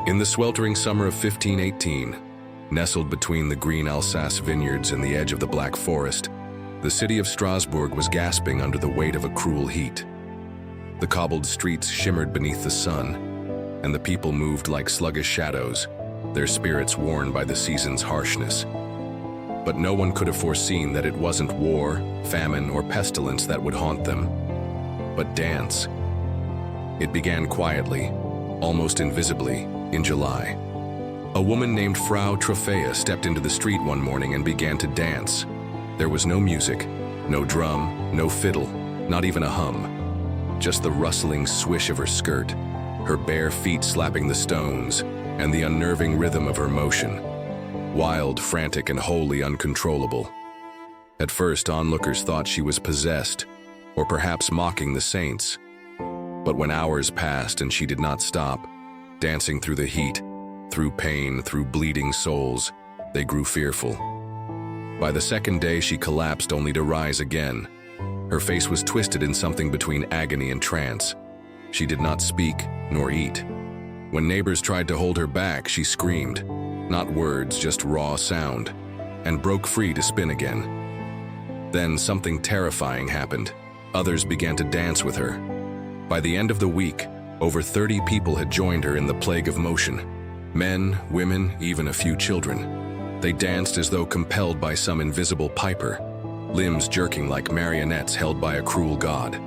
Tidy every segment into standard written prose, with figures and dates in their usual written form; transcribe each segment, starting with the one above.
In the sweltering summer of 1518, nestled between the green Alsace vineyards and the edge of the Black Forest, the city of Strasbourg was gasping under the weight of a cruel heat. The cobbled streets shimmered beneath the sun, and the people moved like sluggish shadows, their spirits worn by the season's harshness. But no one could have foreseen that it wasn't war, famine, or pestilence that would haunt them, but dance. It began quietly, almost invisibly, in July. A woman named Frau Trophea stepped into the street one morning and began to dance. There was no music, no drum, no fiddle, not even a hum. Just the rustling swish of her skirt, her bare feet slapping the stones, and the unnerving rhythm of her motion. Wild, frantic, and wholly uncontrollable. At first, onlookers thought she was possessed, or perhaps mocking the saints. But when hours passed and she did not stop, dancing through the heat, through pain, through bleeding souls, they grew fearful. By the second day, she collapsed only to rise again. Her face was twisted in something between agony and trance. She did not speak nor eat. When neighbors tried to hold her back, she screamed, not words, just raw sound, and broke free to spin again. Then something terrifying happened. Others began to dance with her. By the end of the week, over 30 people had joined her in the plague of motion. Men, women, even a few children. They danced as though compelled by some invisible piper, limbs jerking like marionettes held by a cruel god.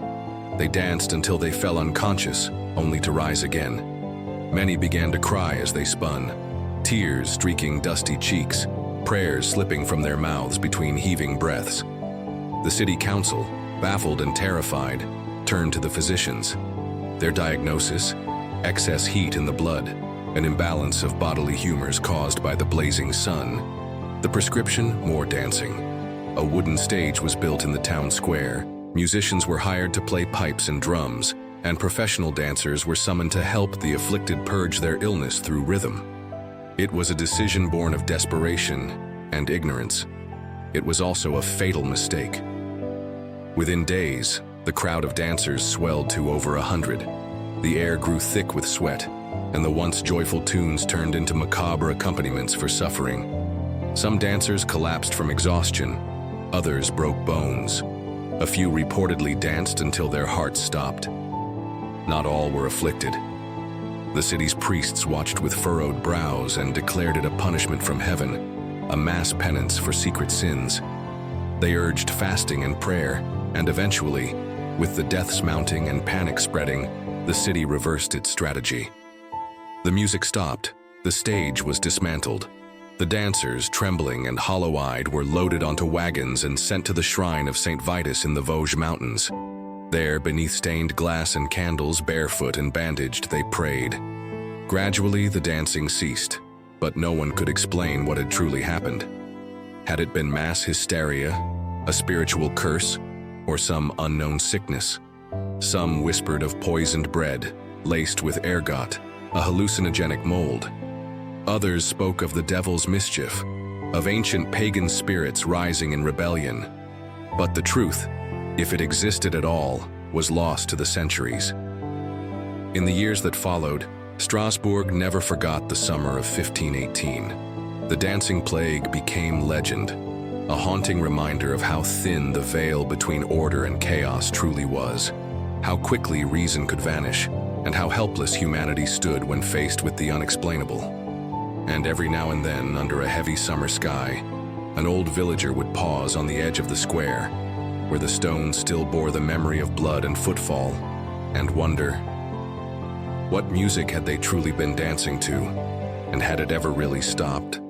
They danced until they fell unconscious, only to rise again. Many began to cry as they spun, tears streaking dusty cheeks, prayers slipping from their mouths between heaving breaths. The city council, baffled and terrified, turned to the physicians. Their diagnosis: excess heat in the blood, an imbalance of bodily humors caused by the blazing sun. The prescription: more dancing. A wooden stage was built in the town square. Musicians were hired to play pipes and drums, and professional dancers were summoned to help the afflicted purge their illness through rhythm. It was a decision born of desperation and ignorance. It was also a fatal mistake. Within days, the crowd of dancers swelled to over 100. The air grew thick with sweat, and the once joyful tunes turned into macabre accompaniments for suffering. Some dancers collapsed from exhaustion, others broke bones. A few reportedly danced until their hearts stopped. Not all were afflicted. The city's priests watched with furrowed brows and declared it a punishment from heaven, a mass penance for secret sins. They urged fasting and prayer, and eventually, with the deaths mounting and panic spreading, the city reversed its strategy. The music stopped, the stage was dismantled. The dancers, trembling and hollow-eyed, were loaded onto wagons and sent to the shrine of St. Vitus in the Vosges Mountains. There, beneath stained glass and candles, barefoot and bandaged, they prayed. Gradually, the dancing ceased, but no one could explain what had truly happened. Had it been mass hysteria, a spiritual curse, or some unknown sickness? Some whispered of poisoned bread, laced with ergot, a hallucinogenic mold. Others spoke of the devil's mischief, of ancient pagan spirits rising in rebellion. But the truth, if it existed at all, was lost to the centuries. In the years that followed, Strasbourg never forgot the summer of 1518. The dancing plague became legend, a haunting reminder of how thin the veil between order and chaos truly was, how quickly reason could vanish, and how helpless humanity stood when faced with the unexplainable. And every now and then, under a heavy summer sky, an old villager would pause on the edge of the square, where the stones still bore the memory of blood and footfall, and wonder, what music had they truly been dancing to, and had it ever really stopped?